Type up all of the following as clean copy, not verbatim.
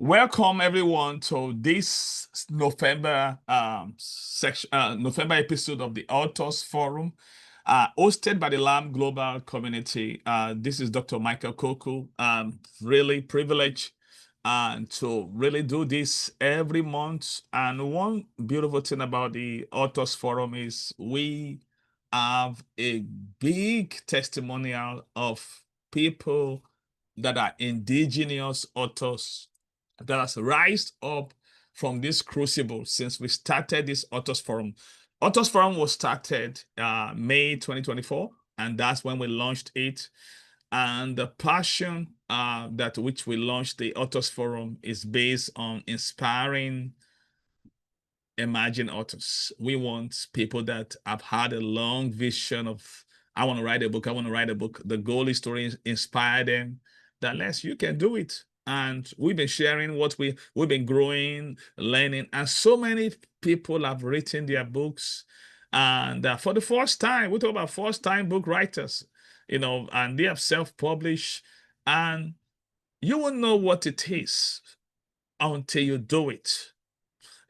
Welcome everyone to this November November episode of the Authors Forum, hosted by the Lamb Global Community. This is Dr. Michael Koku. Really privileged to really do this every month. And one beautiful thing about the Authors Forum is we have a big testimonial of people that are indigenous authors that has rised up from this crucible since we started this Authors Forum. Authors Forum was started May 2024, and that's when we launched it. And the passion that which we launched the Authors Forum is based on inspiring emerging authors. We want people that have had a long vision of, I want to write a book, I want to write a book. The goal is to inspire them that, Les, you can do it. And we've been sharing what we've been growing, learning, and so many people have written their books. And for the first time, we talk about first-time book writers, and they have self-published. And you won't know what it is until you do it.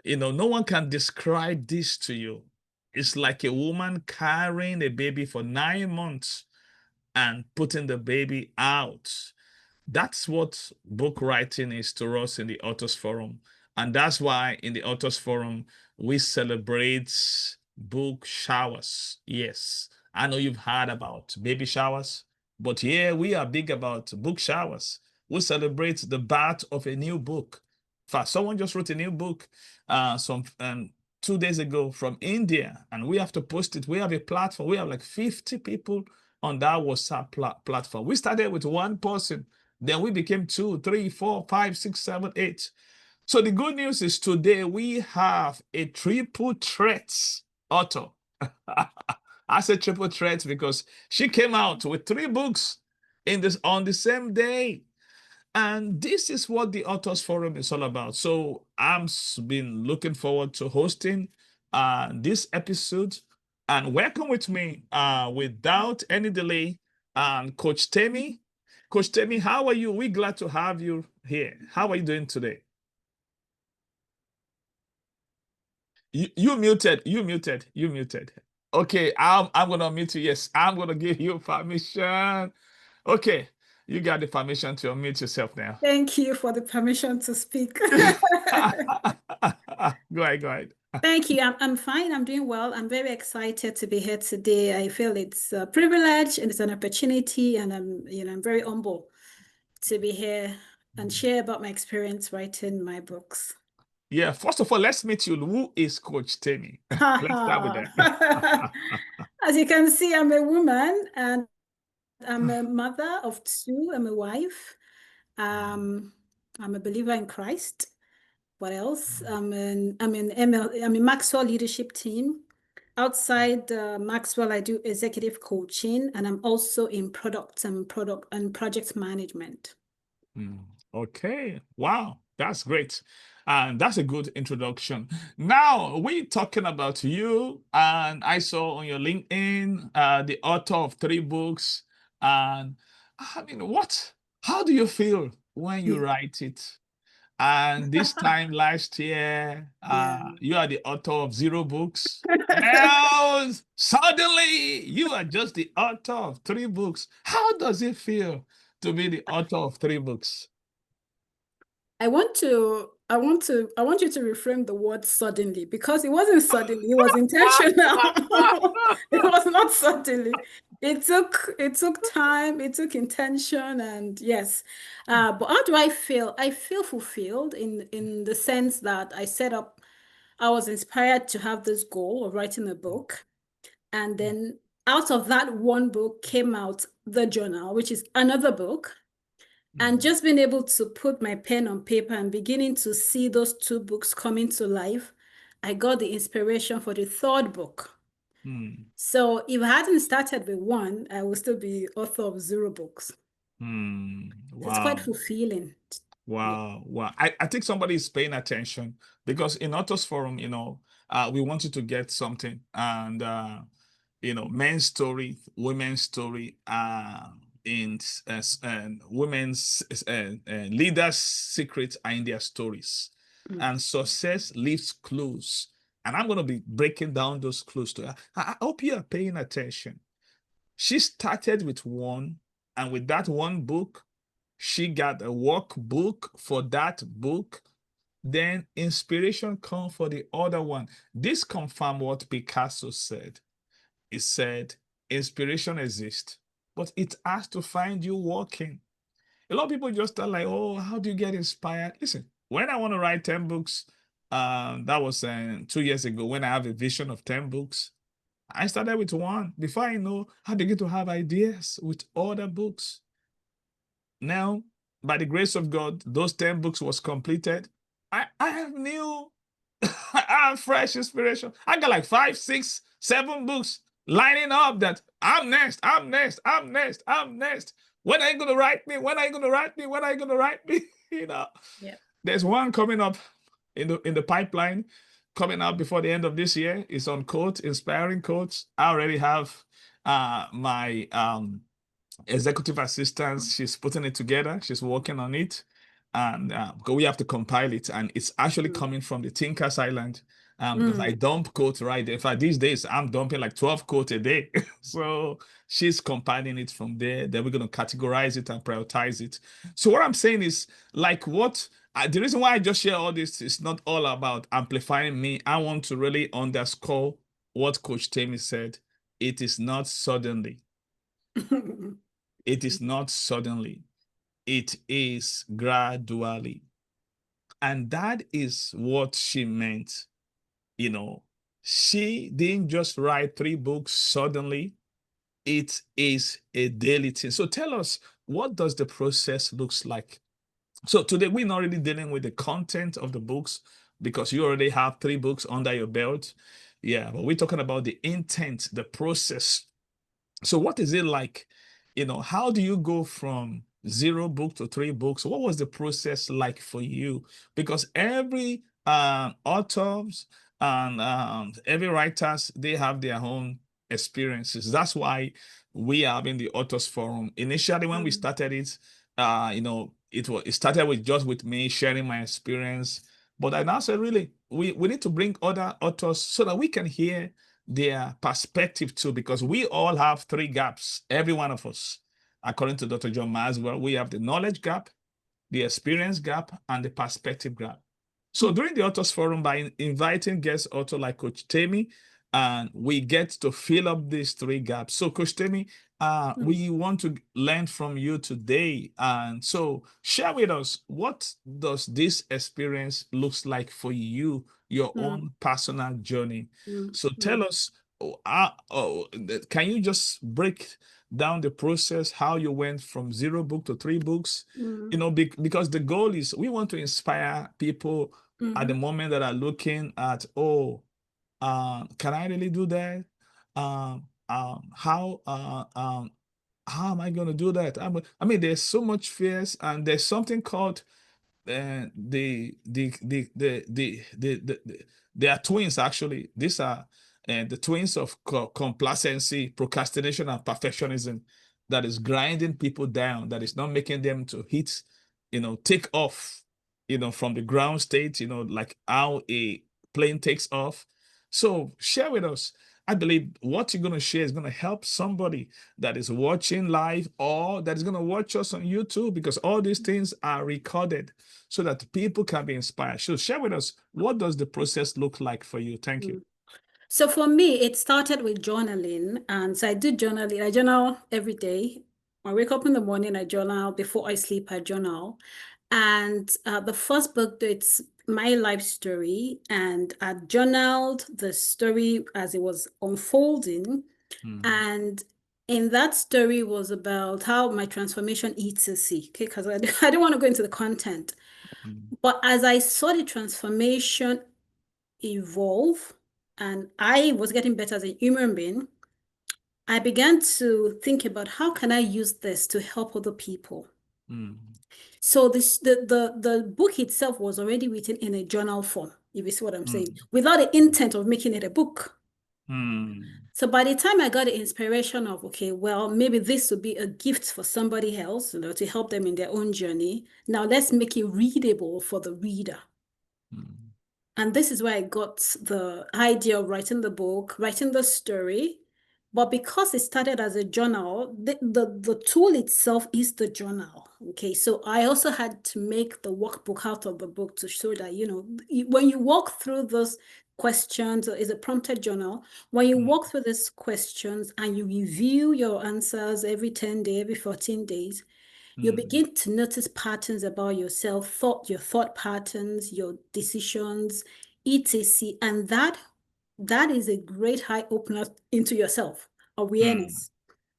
No one can describe this to you. It's like a woman carrying a baby for 9 months and putting the baby out. That's what book writing is to us in the Authors Forum. And that's why in the Authors Forum, we celebrate book showers. Yes, I know you've heard about baby showers, but here we are big about book showers. We celebrate the birth of a new book. In fact, someone just wrote a new book 2 days ago from India, and we have to post it. We have a platform. We have like 50 people on that WhatsApp platform. We started with one person. Then we became 2, 3, 4, 5, 6, 7, 8. So the good news is today we have a triple threat author. I said triple threat because she came out with 3 books on the same day. And this is what the Authors Forum is all about. So I've been looking forward to hosting this episode. And welcome with me, without any delay, Coach Temi. Coach Temi, how are you? We're glad to have you here. How are you doing today? You muted. Okay, I'm gonna mute you. Yes, I'm gonna give you permission. Okay, you got the permission to unmute yourself now. Thank you for the permission to speak. Go ahead. Thank you. I'm fine. I'm doing well. I'm very excited to be here today. I feel it's a privilege and it's an opportunity, and I'm very humble to be here and share about my experience writing my books. Yeah, first of all, let's meet you. Who is Coach Temi? Let's start with that. As you can see, I'm a woman and I'm a mother of 2. I'm a wife. I'm a believer in Christ. What else? I'm in Maxwell leadership team. Outside Maxwell, I do executive coaching, and I'm also in product and project management. Okay. Wow, that's great. And that's a good introduction. Now we're talking about you, and I saw on your LinkedIn the author of 3 books. And I mean, how do you feel when you write it? And this time last year, you are the author of 0 books. Now, suddenly, you are just the author of 3 books. How does it feel to be the author of 3 books? I want you to reframe the word suddenly, because it wasn't suddenly, it was intentional. It was not suddenly. It took time, it took intention, and yes. But how do I feel? I feel fulfilled in the sense that I was inspired to have this goal of writing a book. And then out of that one book came out the journal, which is another book. And just being able to put my pen on paper and beginning to see those 2 books coming to life, I got the inspiration for the 3rd book. So if I hadn't started with 1, I would still be author of 0 books. Wow. It's quite fulfilling. Wow. I think somebody is paying attention, because in Authors Forum, we want you to get something. And men's story, women's story, women's leaders' secrets are in their stories, and success leaves clues. And I'm going to be breaking down those clues to her. I hope you are paying attention. She started with one, and with that one book, she got a workbook for that book. Then inspiration come for the other one. This confirmed what Picasso said. He said, inspiration exists, but it has to find you working. A lot of people just are like, oh, how do you get inspired? Listen, when I want to write 10 books, that was 2 years ago when I have a vision of 10 books. I started with one. Before I know, I begin to have ideas with other books. Now, by the grace of God, those 10 books was completed. I have new, I have fresh inspiration. I got like 5, 6, 7 books lining up that I'm next, I'm next, I'm next, I'm next. When are you going to write me? When are you going to write me? When are you going to write me? Yeah. There's one coming up in the pipeline, coming out before the end of this year. It's on quotes, inspiring quotes. I already have my executive assistant. She's putting it together. She's working on it, and because we have to compile it, and it's actually coming from the Thinkers Island. Because I dump quotes right there. In fact, these days I'm dumping like 12 quotes a day. So she's compiling it from there. Then we're going to categorize it and prioritize it. So what I'm saying is, like, what the reason why I just share all this is not all about amplifying me. I want to really underscore what Coach Temi said. It is not suddenly. It is not suddenly. It is gradually. And that is what she meant. She didn't just write 3 books suddenly. It is a daily thing. So tell us, what does the process looks like? So today we're not really dealing with the content of the books because you already have 3 books under your belt. Yeah, but we're talking about the intent, the process. So what is it like? How do you go from 0 book to 3 books? What was the process like for you? Because every authors and every writers, they have their own experiences. That's why we are in the authors forum. Initially, when we started it, it started with me sharing my experience. But I now said, really, we need to bring other authors so that we can hear their perspective too, because we all have 3 gaps, every one of us. According to Dr. John Maxwell, we have the knowledge gap, the experience gap, and the perspective gap. So during the Authors Forum, by inviting guest author like Coach Temi, and we get to fill up these 3 gaps. So Coach Temi, we want to learn from you today. And so share with us, what does this experience looks like for you, your own personal journey? So tell us, can you just break down the process, how you went from 0 book to 3 books? Because the goal is we want to inspire people at the moment that are looking at, can I really do that? How am I going to do that? There's so much fears, and there's something called they are twins actually. These are the twins of complacency, procrastination, and perfectionism that is grinding people down, that is not making them to hit, take off, from the ground state, like how a plane takes off. So share with us. I believe what you're going to share is going to help somebody that is watching live or that is going to watch us on YouTube, because all these things are recorded so that people can be inspired. So share with us, what does the process look like for you? Thank you. So for me, it started with journaling. And so I do journaling. I journal every day. I wake up in the morning, I journal. Before I sleep, I journal. And the first book, it's my life story. And I journaled the story as it was unfolding. And in that story was about how my transformation etc. Okay, because I don't want to go into the content. But as I saw the transformation evolve and I was getting better as a human being, I began to think about how can I use this to help other people. So the book itself was already written in a journal form, if you see what I'm saying, without the intent of making it a book. So by the time I got the inspiration of, okay, well, maybe this would be a gift for somebody else, to help them in their own journey. Now let's make it readable for the reader. And this is where I got the idea of writing the book, writing the story. But because it started as a journal, the tool itself is the journal. Okay, so I also had to make the workbook out of the book to show that, when you walk through those questions, is a prompted journal. When you walk through these questions and you review your answers every 10 days, every 14 days, you begin to notice patterns about yourself, your thought patterns, your decisions, etc. And that is a great eye opener into yourself, awareness.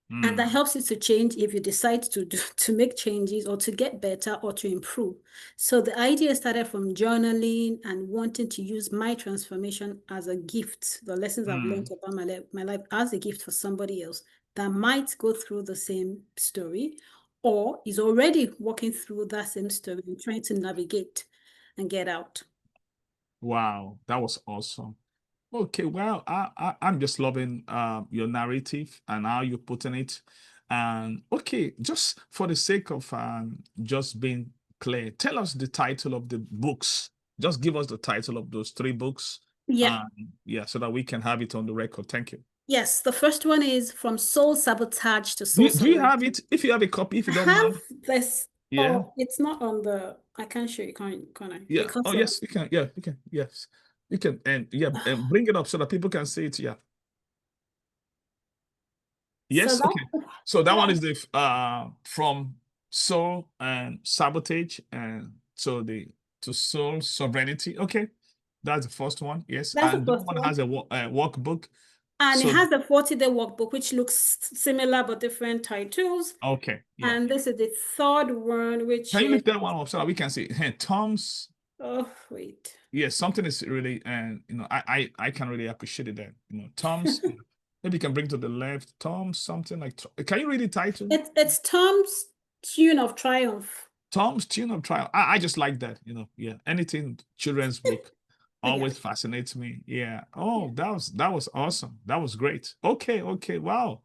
And that helps you to change if you decide to make changes or to get better or to improve. So the idea started from journaling and wanting to use my transformation as a gift, the lessons I've learned about my life as a gift for somebody else that might go through the same story or is already walking through that same story and trying to navigate and get out. Wow, that was awesome. Okay, well, I'm just loving your narrative and how you're putting it. And okay, just for the sake of just being clear, tell us the title of the books. Just give us the title of those three books. Yeah. Yeah, so that we can have it on the record. Thank you. Yes, the first one is From Soul Sabotage to Do Soul do you have Sovereignty. it? If you have a copy, if I you don't have mind. this. Yeah. Oh, it's not on the. I can't show you. Can I? Yeah. Oh, Because of. yes, you can. Yeah, you can. Yes. You can. And yeah, and bring it up so that people can see it. Yeah. So Yes, okay. So that one that is the from soul and sabotage and to soul sovereignty. Okay, that's the first one. Yes, that's the and that first one one. has a workbook. And it So has the 40-day workbook, which looks similar but different titles. okay, yeah. And this is the third one, which Can you is. lift that one up so that we can see? Hey, Tom's. Oh, wait. Yes, something is really, and I can really appreciate it. That Tom's. Maybe you can bring to the left. Tom's something like. Can you read the title? It's Tom's Tune of Triumph. Tom's Tune of Trial. I just like that, Yeah, anything children's book Yeah. always fascinates me. Yeah. Yeah. Oh, that was awesome. That was great. Okay, okay, wow.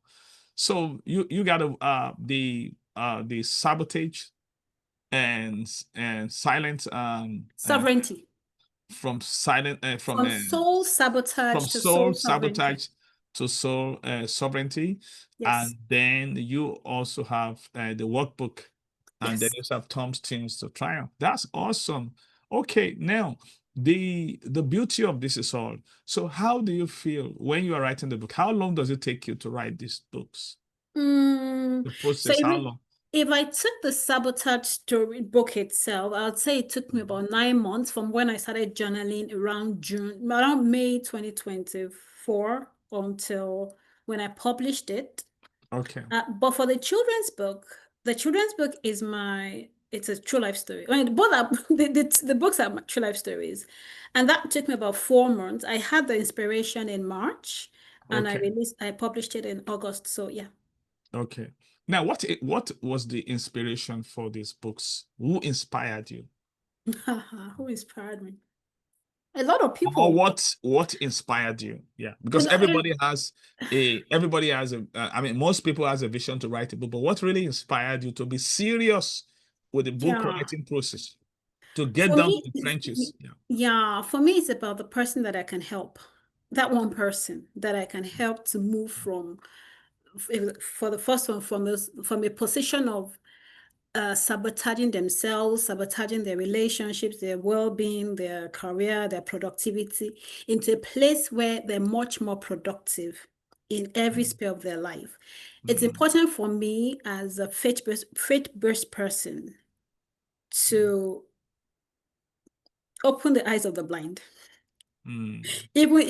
So you got the sabotage and silent Sovereignty. from silent From soul from sabotage to soul soul sovereignty. sabotage to soul sovereignty. Yes. And then you also have the workbook, and then Yes. you have Tom's Teams to Triumph. That's awesome. Okay, now the beauty of this is all. So how do you feel when you are writing the book? How long does it take you to write these books? The So process, how long? if I took the sabotage story book itself, I would say it took me about 9 months from when I started journaling around May 2024 until when I published it. Okay. But for the children's book it's a true life story. I mean, both are the books are true life stories, and that took me about 4 months. I had the inspiration in March, and Okay. I published it in August. So yeah. Okay. Now, what was the inspiration for these books? Who inspired you? Who inspired me? A lot of Or people. what inspired you? Yeah, You because know, eh, everybody has a I mean, most people has a vision to write a book, but what really inspired you to be serious with the book yeah. writing process, to get For down to me, the trenches? Yeah. yeah, for me, it's about the person that I can help. That one person that I can help to move from, for the first one, from a position of sabotaging themselves, sabotaging their relationships, their well-being, their career, their productivity, into a place where they're much more productive in every sphere of their life. It's Mm, important for me as a faith-based person to open the eyes of the blind. mm, Even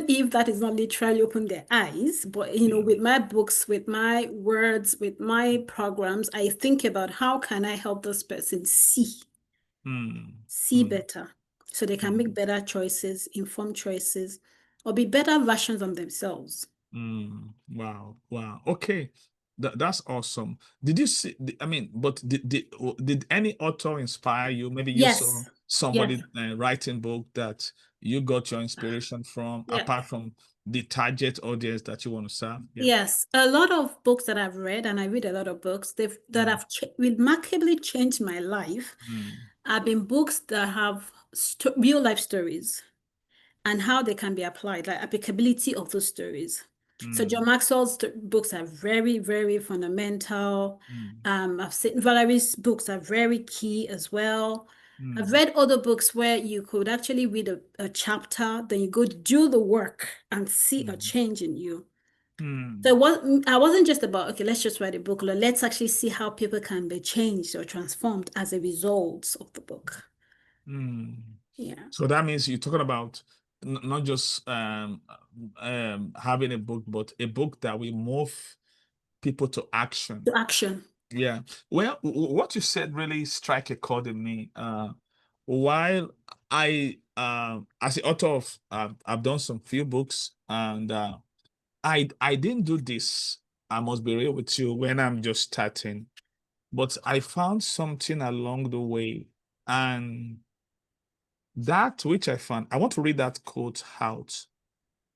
if that is not literally open their eyes, but yeah. with my books, with my words, with my programs, I think about how can I help this person Mm, see mm, better so they can make mm, better choices, informed choices, or be better versions of themselves. wow, wow. Okay, that's awesome. Did you see? I mean, but did any author inspire you? Maybe you saw Yes. somebody writing book that you got your inspiration from, Yeah. apart from the target audience that you want to serve? Yeah. Yes, a lot of books that I've read, and I read a lot of books, that have remarkably changed my life, have been books that have real life stories and how they can be applied, like applicability of those stories. So John Maxwell's books are very, very fundamental. I've seen Valerie's books are very key as well. I've read other books where you could actually read a chapter, then you go do the work and see a change in you. So I wasn't just about, okay, let's just write a book. Let's actually see how people can be changed or transformed as a result of the book. Yeah. So that means you're talking about not just having a book, but a book that will move people to action. To action. Yeah. Well, what you said really strike a chord in me. While I, as the author of, I've done some few books, and I didn't do this. I must be real with you when I'm just starting, but I found something along the way, and that which I found, I want to read that quote out.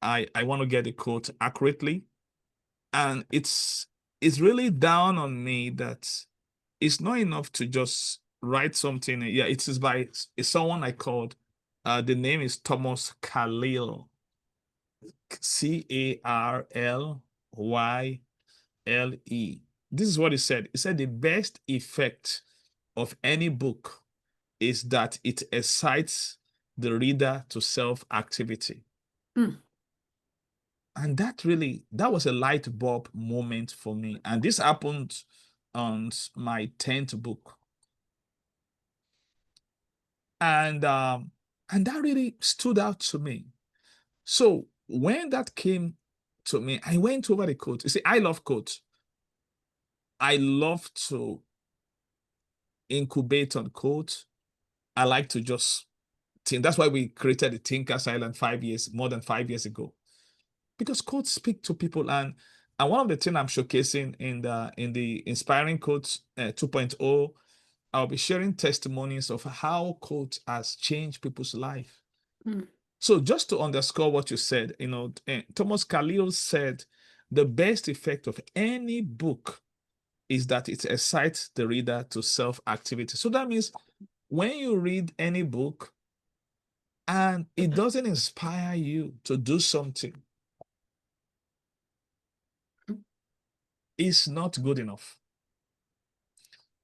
I want to get the quote accurately, and it's really down on me that it's not enough to just write something. Yeah, it is by it's someone I called. The name is Thomas Carlyle. Carlyle. This is what he said. He said the best effect of any book is that it excites the reader to self-activity. And that was a light bulb moment for me. And this happened on my 10th book. And that really stood out to me. So when that came to me, I went over the quote. You see, I love quotes. I love to incubate on quotes. I like to just think. That's why we created the Thinkers Island more than 5 years ago. Because quotes speak to people, and one of the things I'm showcasing in the Inspiring Quotes 2.0, I'll be sharing testimonies of how quotes has changed people's life. So just to underscore what you said, Thomas Carlyle said the best effect of any book is that it excites the reader to self-activity. So that means when you read any book and it doesn't inspire you to do something, it's not good enough.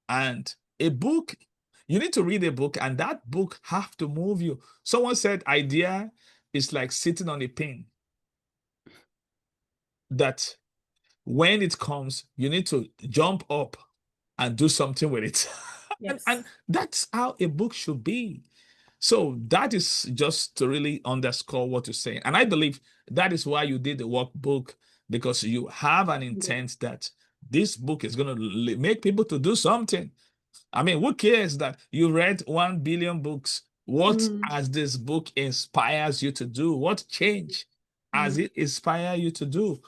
And a book, you need to read a book, and that book have to move you. Someone said idea is like sitting on a pin, that when it comes, you need to jump up and do something with it. Yes. And that's how a book should be. So that is just to really underscore what you're saying. And I believe that is why you did the workbook, because you have an intent that this book is going to make people to do something. I mean, who cares that you read 1 billion books? What has this book inspires you to do? What change has it inspired you to do?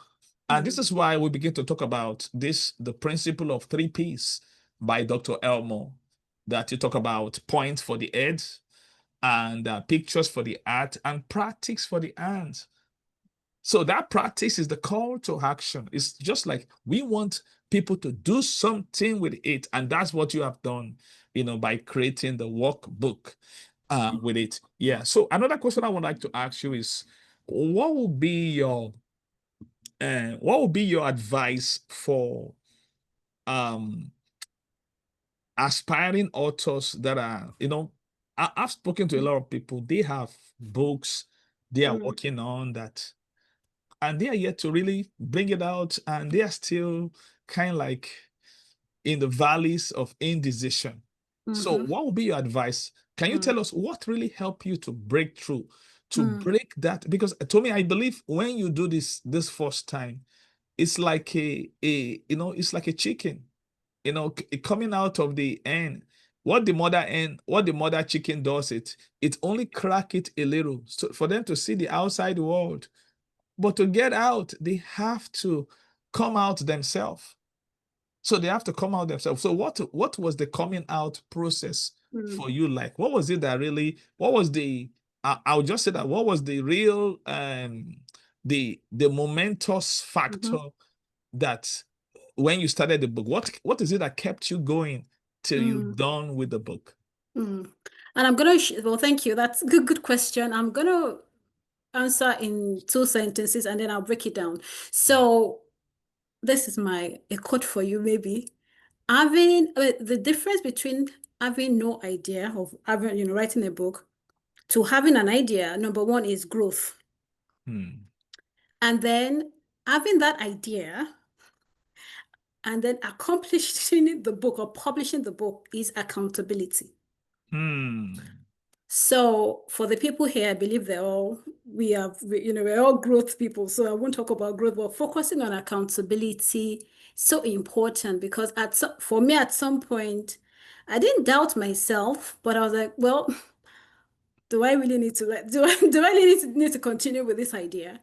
And this is why we begin to talk about this, the principle of 3 Ps by Dr. Elmo, that you talk about points for the head, and pictures for the art, and practice for the hands. So that practice is the call to action. It's just like we want people to do something with it. And that's what you have done, by creating the workbook with it. Yeah. So another question I would like to ask you is, what would be your advice for aspiring authors that are, I've spoken to a lot of people. They have books they are working on that, and they are yet to really bring it out, and they are still kind of like in the valleys of indecision. So what would be your advice? Can you tell us what really helped you to break through, to break that? Because to me, I believe when you do this first time, it's like it's like a chicken, coming out of the end. What the mother chicken does, it only crack it a little so for them to see the outside world. But to get out, they have to come out themselves. So they have to come out themselves. So what was the coming out process Mm, for you like? What was it that really, what was the, I'll just say that, what was the real, the momentous factor mhm, that when you started the book, what is it that kept you going till you mm, done with the book? mm. And I'm gonna, well, thank you. That's a good question. I'm gonna answer in two sentences and then I'll break it down. So this is a quote for you, maybe. The difference between having no idea of having, writing a book to having an idea, number one is growth. Hmm. And then having that idea and then accomplishing the book or publishing the book is accountability. Hmm. So for the people here, I believe we're all growth people. So I won't talk about growth, but focusing on accountability so important because for me at some point, I didn't doubt myself, but I was like, well, do I really need to do I really need to continue with this idea?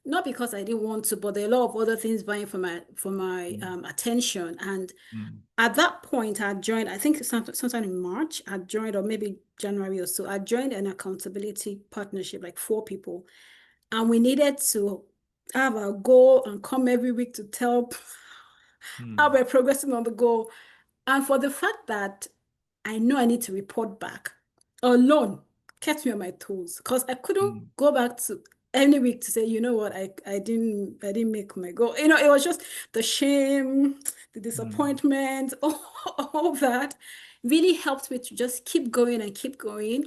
Not because I didn't want to, but there are a lot of other things vying for my Hmm. attention. And Hmm. at that point, I joined, I think sometime in March, I joined, or maybe January or so, I joined an accountability partnership, like 4 people. And we needed to have a goal and come every week to tell how Hmm. we're progressing on the goal. And for the fact that I know I need to report back alone kept me on my toes because I couldn't Hmm. go back to any week to say, you know what, I didn't make my goal. It was just the shame, the Hmm. disappointment, all that really helped me to just keep going and keep going.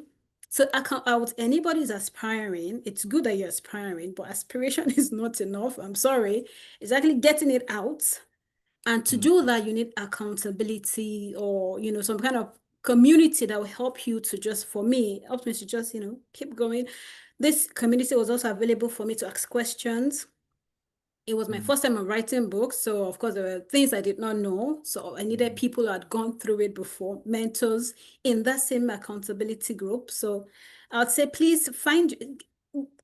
So I can out anybody's aspiring. It's good that you're aspiring, but aspiration is not enough. I'm sorry. It's actually getting it out. And to Hmm. do that, you need accountability or, some kind of community that will help you to just, for me, help me to just, keep going. This community was also available for me to ask questions. It was my Hmm. first time writing books, so of course there were things I did not know. So I needed people who had gone through it before, mentors in that same accountability group. So I'd say please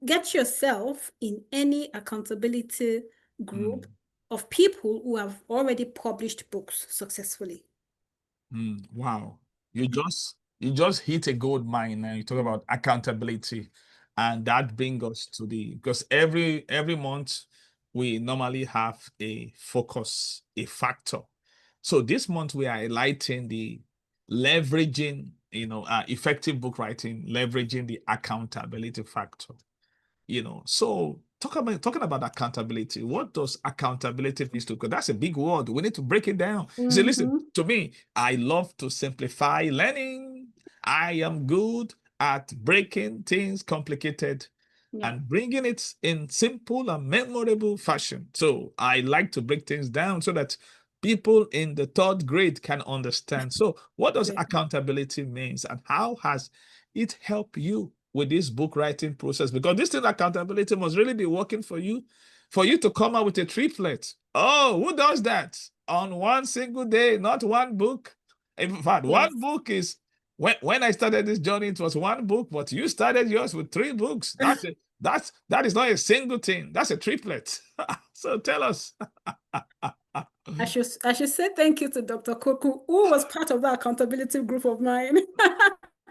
get yourself in any accountability group Hmm. of people who have already published books successfully. Wow. You just hit a gold mine now. You talk about accountability. And that brings us to the because every month we normally have a focus, a factor. So this month we are highlighting the leveraging, effective book writing, leveraging the accountability factor. So talking about accountability, what does accountability mean to? Because that's a big word. We need to break it down. You say, listen, Mm-hmm. to me, I love to simplify learning. I am good at breaking things complicated Yeah. and bringing it in simple and memorable fashion. So I like to break things down so that people in the third grade can understand. So what does Yeah. accountability means and how has it helped you with this book writing process? Because this thing accountability must really be working for you to come out with a triplet. Oh, who does that on one single day, not one book? In fact, Yes. one book is when I started this journey, it was one book, but you started yours with 3 books. That is not a single thing. That's a triplet. So tell us. I should say thank you to Dr. Koku, who was part of that accountability group of mine.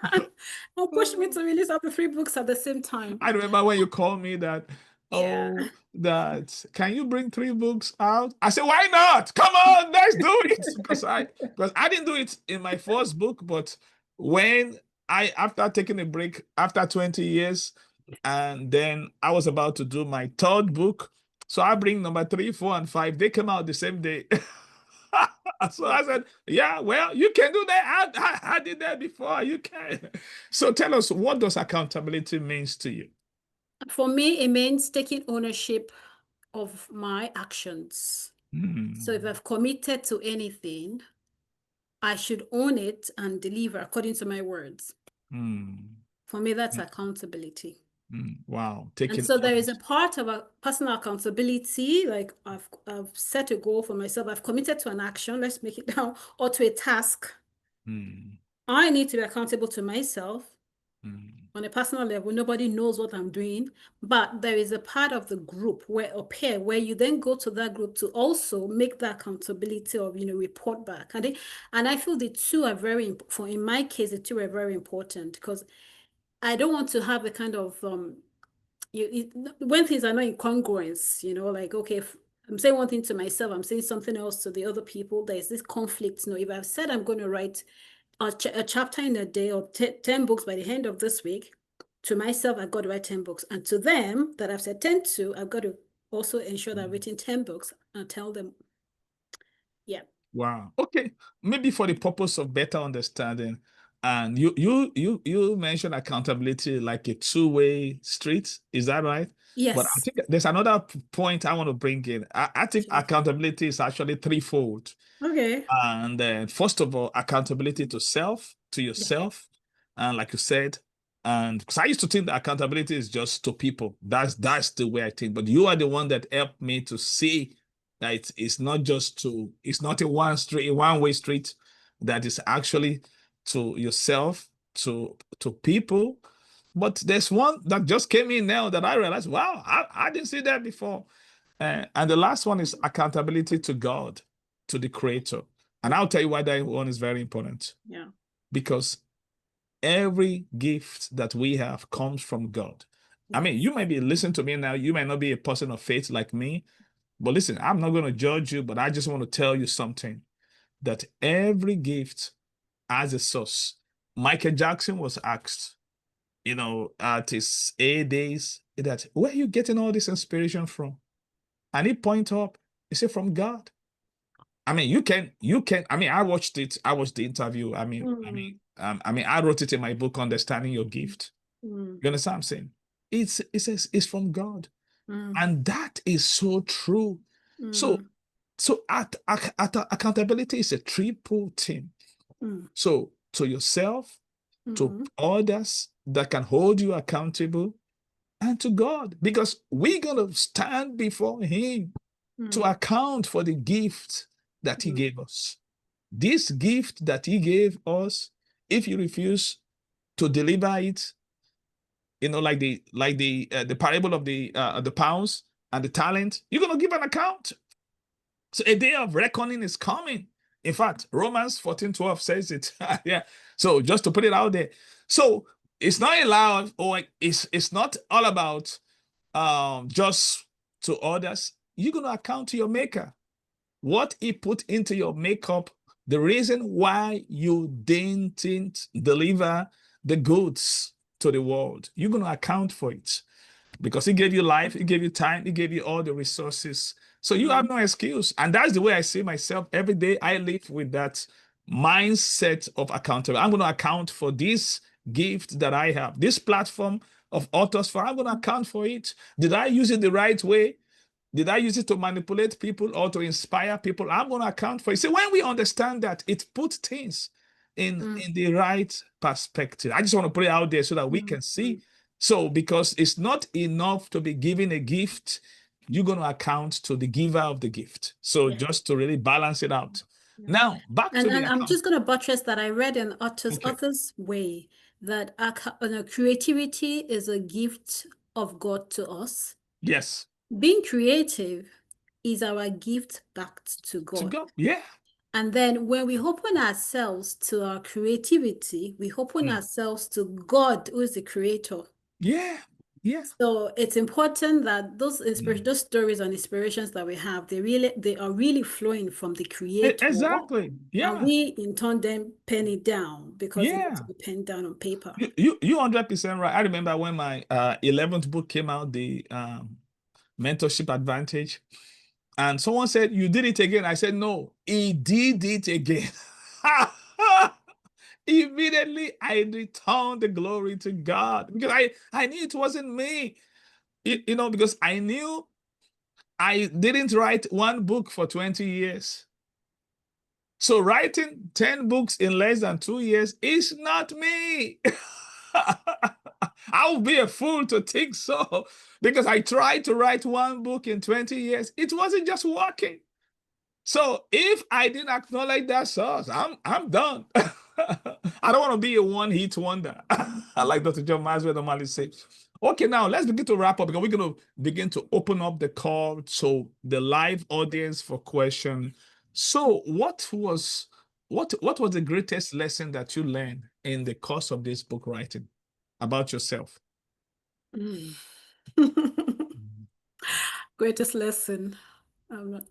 And pushed me to release all the 3 books at the same time. I remember when you called me that, Yeah. oh, that can you bring 3 books out? I said, why not? Come on, let's do it. Because I didn't do it in my first book, but when after taking a break after 20 years, and then I was about to do my third book. So I bring number 3, 4, and 5. They came out the same day. So I said, yeah, well, you can do that. I did that before. You can. So tell us, what does accountability means to you? For me, it means taking ownership of my actions. So if Hmm. I've committed to anything, I should own it and deliver according to my words. Hmm. For me, that's accountability. Wow. And Taking so there is a ownership. part of a personal accountability, like I've set a goal for myself, I've committed to an action, let's make it down, or to a task. Hmm. I need to be accountable to myself. Hmm. on a personal level, nobody knows what I'm doing, but there is a part of the group where a pair where you then go to that group to also make that accountability of, report back. And I feel the two are very for in my case, the two are very important because I don't want to have a kind of when things are not in congruence, like okay, if I'm saying one thing to myself, I'm saying something else to the other people. There's this conflict. If I've said I'm going to write a chapter in a day or 10 books by the end of this week, to myself, I've got to write 10 books. And to them that I've said 10 to, I've got to also ensure that I've written 10 books and tell them, yeah. Wow. Okay. Maybe for the purpose of better understanding, and you mentioned accountability like a two-way street. Is that right? But I Yes. think there's another point I want to bring in. I think accountability is actually threefold. Okay. And first of all, accountability to Yeah. yourself, and like you said, and because I used to think that accountability is just to people. That's the way I think. But you are the one that helped me to see that it's not it's not a one-way street, that is actually to yourself, to people. But there's one that just came in now that I realized, wow, I didn't see that before. And the last one is accountability to God, to the Creator. And I'll tell you why that one is very important. Yeah. Because every gift that we have comes from God. I mean, you might be listening to me now. You might not be a person of faith like me. But listen, I'm not going to judge you, but I just want to tell you something, that every gift has a source. Michael Jackson was asked, at his A days, that where are you getting all this inspiration from? And he point up, he said, from God. I mean, I mean, I watched it. I watched the interview. I wrote it in my book, Understanding Your Gift. You understand what I'm saying? It says it's from God. And that is so true. So, accountability is a triple thing. So to yourself, to others that can hold you accountable, and to God, because we're gonna stand before Him to account for the gift that He gave us. This gift that He gave us, if you refuse to deliver it, like the parable of the pounds and the talent, you're gonna give an account. So a day of reckoning is coming. In fact, Romans 14:12 says it. Yeah. So just to put it out there. So it's not allowed, or it's not all about just to others. You're gonna account to your maker. What he put into your makeup, the reason why you didn't deliver the goods to the world, you're gonna account for it. Because he gave you life, he gave you time, he gave you all the resources. So you have no excuse. And that's the way I see myself every day. I live with that mindset of accountability. I'm going to account for this gift that I have, this platform of authors for. I'm going to account for it. Did I use it the right way? Did I use it to manipulate people or to inspire people? I'm going to account for it. So when we understand that, it puts things in the right perspective. I just want to put it out there so that we can see. So because it's not enough to be given a gift, you're going to account to the giver of the gift. So just to really balance it out. Now, back to the And I'm just going to buttress that. I read in Author's Way that creativity is a gift of God to us. Yes. Being creative is our gift back to God. To God, yeah. And then when we open ourselves to our creativity, we open ourselves to God, who is the creator. Yeah. Yeah. So it's important that those stories and inspirations that we have, they are really flowing from the creator. Exactly. Yeah. And we in turn then pen it down because it needs to be penned down on paper. You 100% right. I remember when my 11th book came out, the Mentorship Advantage, and someone said, you did it again. I said, no, he did it again. Immediately, I returned the glory to God because I knew it wasn't me. Because I knew I didn't write one book for 20 years. So writing 10 books in less than 2 years is not me. I would be a fool to think so, because I tried to write one book in 20 years. It wasn't just working. So if I didn't acknowledge that source, I'm done. I don't want to be a one-hit wonder. I like Dr. John Maxwell normally says. Okay, now let's begin to wrap up because we're going to begin to open up the call to the live audience for question. So, what was the greatest lesson that you learned in the course of this book writing about yourself? Greatest lesson. I'm not,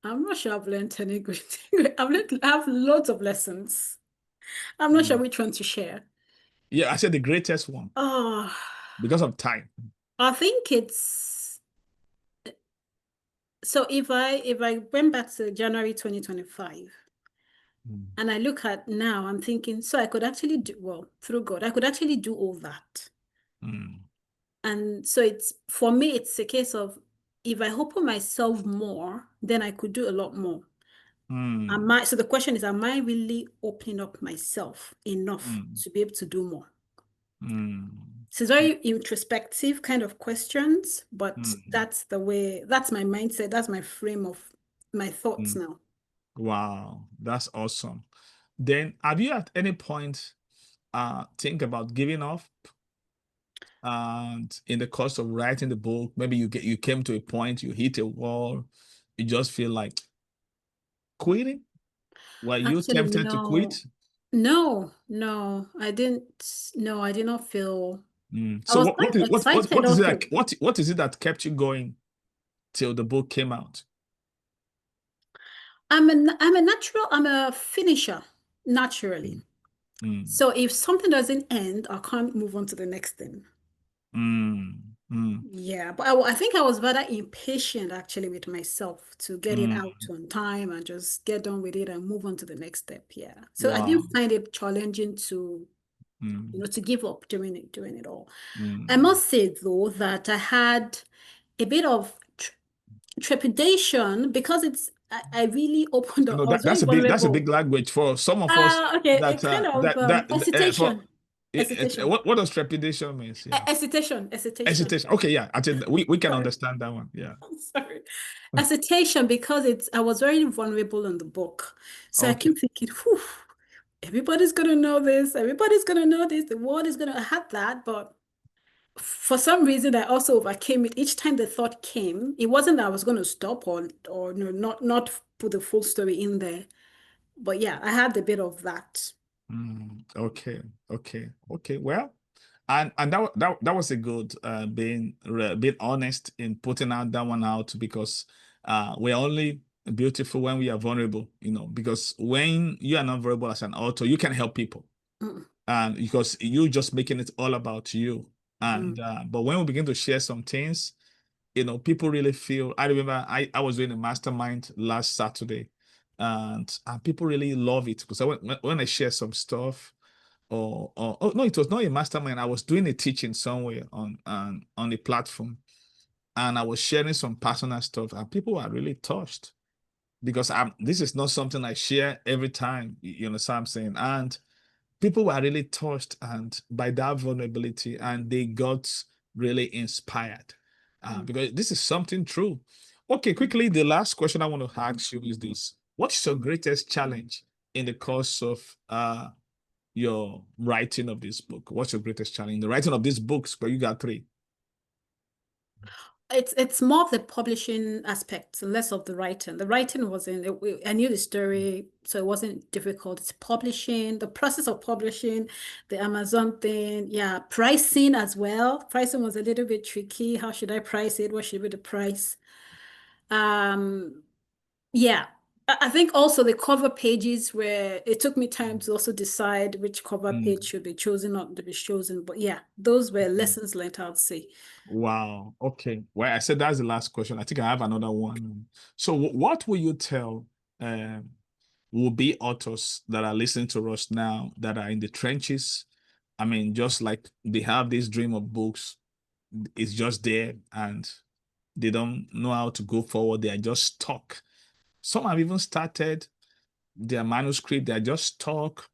I'm not sure I've learned any great. I have loads of lessons. I'm not sure Mm. which one to share. Yeah, I said the greatest one Oh, because of time. I think it's so if I went back to January 2025 Mm. and I look at now, I'm thinking, so I could actually do well through God, I could actually do all that. Mm. And so it's for me, it's a case of if I open myself more, then I could do a lot more. Mm. So the question is, am I really opening up myself enough Mm. to be able to do more? Mm. So it's very introspective kind of questions, but Mm. that's the way, that's my mindset, that's my frame of my thoughts Mm. now. Wow, that's awesome. Then, have you at any point think about giving up? And in the course of writing the book, maybe you came to a point, you hit a wall, you just feel like quitting. Were you Actually, tempted to quit? no. No, no, I didn't. No, I did not feel. Mm. I So was what quite what is excited what is it also. like what is it that kept you going till the book came out? I'm a finisher naturally. Mm. Mm. So if something doesn't end, I can't move on to the next thing. Mm. Mm. Yeah, but I think I was rather impatient actually with myself to get it out Mm. on time and just get done with it and move on to the next step. Yeah. So I Wow. didn't find it challenging to, Mm. to give up doing it all. I Mm. must say though that I had a bit of trepidation because I really opened up. No, I was very that's a big vulnerable. language for some of us Okay, a that kind of for hesitation. Hesitation. what does trepidation means? Yeah. Hesitation. Hesitation. Hesitation. Okay, yeah. I think we can Sorry. understand that one. Yeah. I'm sorry. Hesitation because I was very vulnerable in the book. So I Okay. keep thinking, whew, everybody's gonna know this, everybody's gonna know this, the world is gonna have that. But for some reason I also overcame it. Each time the thought came, it wasn't that I was gonna stop or no, not put the full story in there. But yeah, I had a bit of that. Okay. Okay. Okay. Well, and that was a good being honest in putting out that one out because we're only beautiful when we are vulnerable, because when you are not vulnerable as an author, you can help people. Mm, And because you just making it all about you. And mm, but when we begin to share some things, people really feel. I remember I was doing a mastermind last Saturday, and people really love it because when I share some stuff, or oh no, it was not a mastermind. I was doing a teaching somewhere on the platform, and I was sharing some personal stuff, and people were really touched because this is not something I share every time. You know what I'm saying? And people were really touched and by that vulnerability, and they got really inspired mm, because this is something true. Okay, mm. quickly, the last question I want to ask you is this: what's your greatest challenge in the course of your writing of this book? What's your greatest challenge in the writing of these books? But you got three. It's more of the publishing aspect, less of the writing. The writing wasn't, I knew the story, so it wasn't difficult. It's publishing, the process of publishing, the Amazon thing, yeah, pricing as well. Pricing was a little bit tricky. How should I price it? What should be the price? Um, yeah. I think also the cover pages where it took me time to also decide which cover page Mm. should be chosen, not to be chosen. But yeah, those were lessons learned, I would say. Wow. Okay. Well, I said that's the last question. I think I have another one. So, what will you tell um, will be authors that are listening to us now that are in the trenches? I mean, just like they have this dream of books, it's just there and they don't know how to go forward. They are just stuck. Some have even started their manuscript, they are just stuck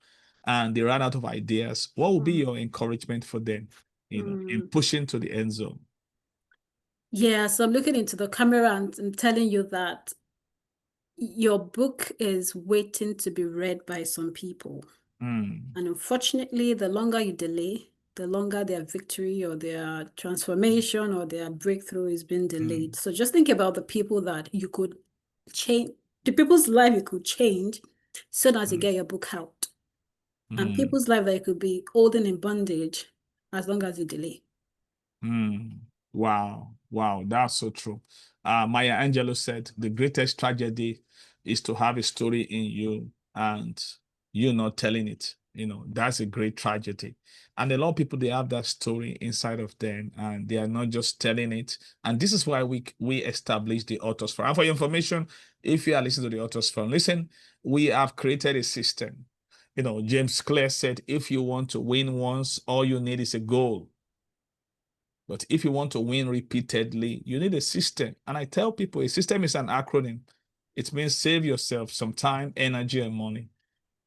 and they ran out of ideas. What will be Mm. your encouragement for them, in Mm. pushing to the end zone? Yeah, so I'm looking into the camera and I'm telling you that your book is waiting to be read by some people. Mm. And unfortunately, the longer you delay, the longer their victory or their transformation or their breakthrough is being delayed. Mm. So just think about the people that you could change, the people's life you could change so that you Mm. get your book out. And Mm. people's life that you could be holding in bondage as long as you delay. Mm. Wow. Wow. That's so true. Maya Angelou said the greatest tragedy is to have a story in you and you not telling it. You know, that's a great tragedy. And a lot of people, they have that story inside of them and they are not just telling it. And this is why we establish the Authors Forum. And for your information, if you are listening to the Authors Forum, listen, we have created a system. You know, James Clear said, if you want to win once, all you need is a goal. But if you want to win repeatedly, you need a system. And I tell people a system is an acronym. It means save yourself some time, energy, and money.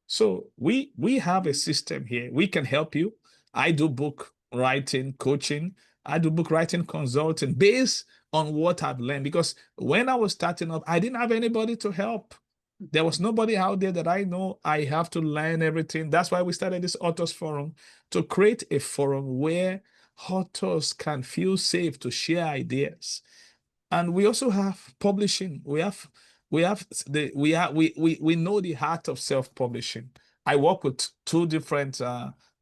So we have a system here. We can help you. I do book writing, coaching. I do book writing consulting based on what I've learned. Because when I was starting up, I didn't have anybody to help. There was nobody out there that I know. I have to learn everything. That's why we started this Authors Forum, to create a forum where authors can feel safe to share ideas. And we also have publishing. We know the heart of self-publishing. I work with two different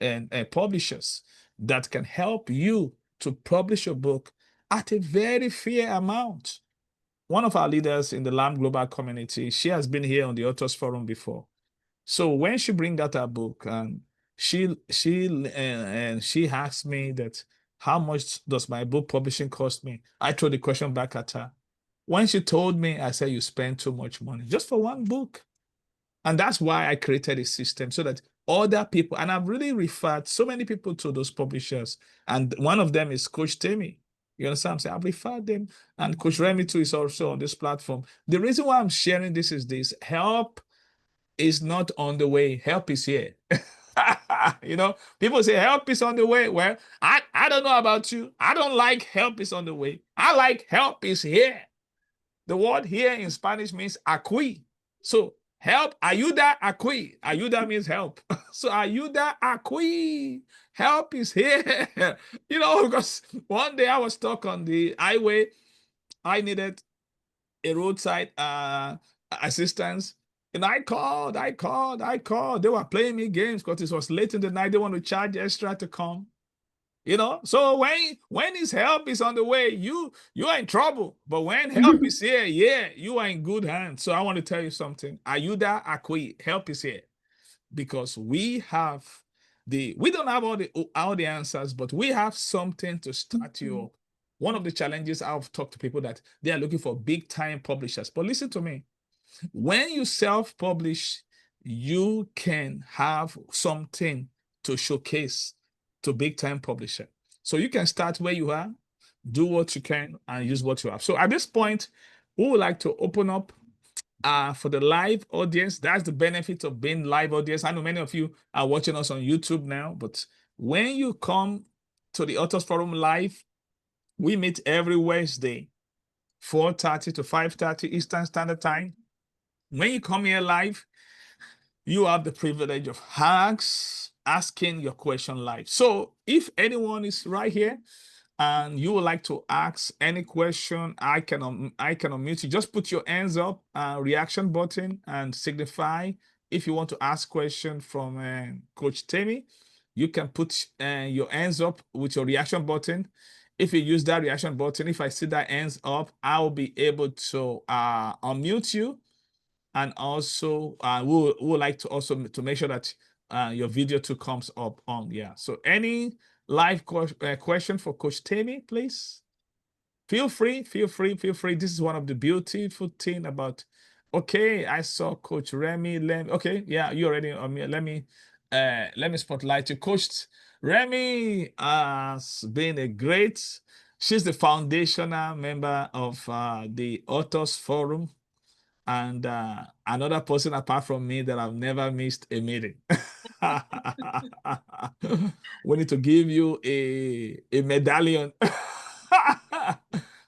and publishers that can help you to publish your book at a very fair amount. One of our leaders in the LAM Global community, she has been here on the Authors Forum before. So when she bring out her book and she asked me that how much does my book publishing cost me? I threw the question back at her. When she told me, I said, you spend too much money just for one book. And that's why I created a system so that other people, and I've really referred so many people to those publishers. And one of them is Coach Temi. You understand? I'm saying I've referred them. And Coach Remy too is also on this platform. The reason why I'm sharing this is this: help is not on the way. Help is here. You know, people say help is on the way. Well, I don't know about you. I don't like help is on the way. I like help is here. The word here in Spanish means aquí. So help, ayuda aquí. Ayuda means help. So ayuda aquí. Help is here. You know, because one day I was stuck on the highway. I needed a roadside assistance. And I called. They were playing me games because it was late in the night. They want to charge extra to come. You know, so when his help is on the way, you are in trouble. But when help is here, yeah, you are in good hands. So I want to tell you something. Ayuda aquí, help is here. Because we don't have all the answers, but we have something to start you up. One of the challenges I've talked to people that they are looking for big time publishers. But listen to me. When you self-publish, you can have something to showcase to big time publisher. So you can start where you are, do what you can, and use what you have. So at this point, we would like to open up for the live audience. That's the benefit of being live audience. I know many of you are watching us on YouTube now, but when you come to the Authors Forum live, we meet every Wednesday, 4:30 to 5:30 Eastern Standard Time. When you come here live, you have the privilege of asking your question live. So if anyone is right here and you would like to ask any question, I can unmute you. Just put your hands up, reaction button, and signify if you want to ask question from Coach Temi. You can put your hands up with your reaction button. If you use that reaction button, if I see that hands up, I will be able to unmute you. And also, we would like to also to make sure that your video too comes up on. Yeah. So any live question for Coach Temi, please? Feel free. This is one of the beautiful thing about. Okay, I saw Coach Remy. Okay, yeah, you already on me. Let me spotlight you. Coach Remy has been a great. She's the foundational member of the Authors Forum, and another person apart from me that I've never missed a meeting. We need to give you a medallion.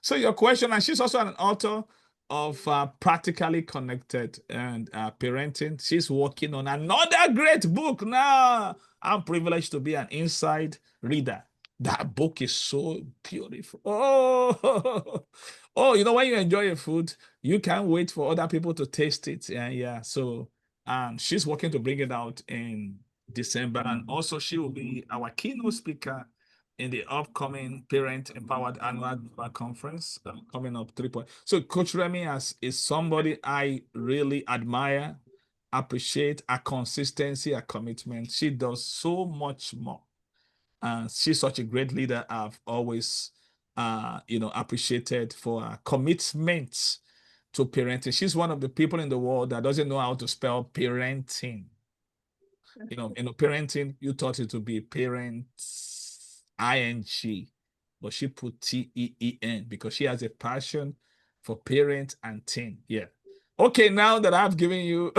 So your question, and she's also an author. of practically connected and parenting. She's working on another great book now. I'm privileged to be an inside reader. That book is so beautiful. Oh, oh, when you enjoy a food, you can't wait for other people to taste it. Yeah, yeah. So she's working to bring it out in December. And also she will be our keynote speaker in the upcoming Parent Empowered Annual Conference coming up 3 point. So Coach Remy is somebody I really admire, appreciate her consistency, her commitment. She does so much more. She's such a great leader. I've always, appreciated for her commitment to parenting. She's one of the people in the world that doesn't know how to spell parenting. Parenting, you thought it would be parents, ing, but she put T-E-E-N because she has a passion for parent and teen. Yeah. Okay, now that I've given you,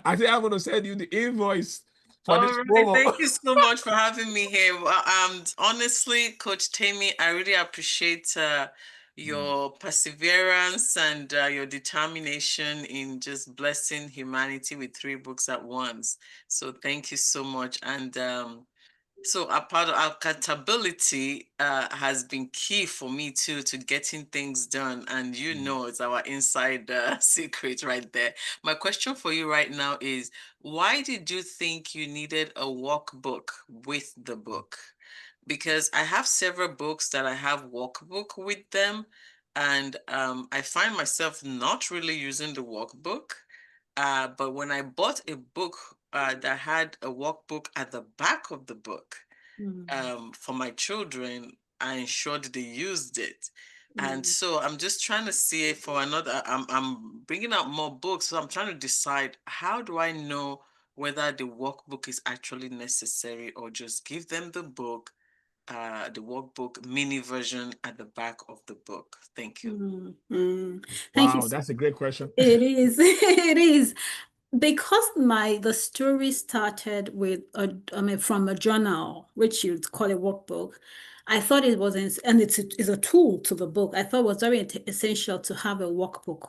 I think I'm going to send you the invoice for this promo. Thank you so much for having me here. Honestly, Coach Temi, I really appreciate your perseverance and your determination in just blessing humanity with 3 books at once. So thank you so much. And so a part of accountability has been key for me too, to getting things done. And it's our inside secret right there. My question for you right now is, why did you think you needed a workbook with the book? Because I have several books that I have workbook with them, and I find myself not really using the workbook. But when I bought a book that had a workbook at the back of the book for my children, I ensured they used it. And so I'm just trying to see for another, I'm bringing out more books. So I'm trying to decide, how do I know whether the workbook is actually necessary, or just give them the book, the workbook mini version at the back of the book? Thank you. Thank you. Wow, that's a great question. It is. It is. Because the story started with from a journal, which you'd call a workbook. I thought it was, and it's a tool to the book. I thought it was very essential to have a workbook.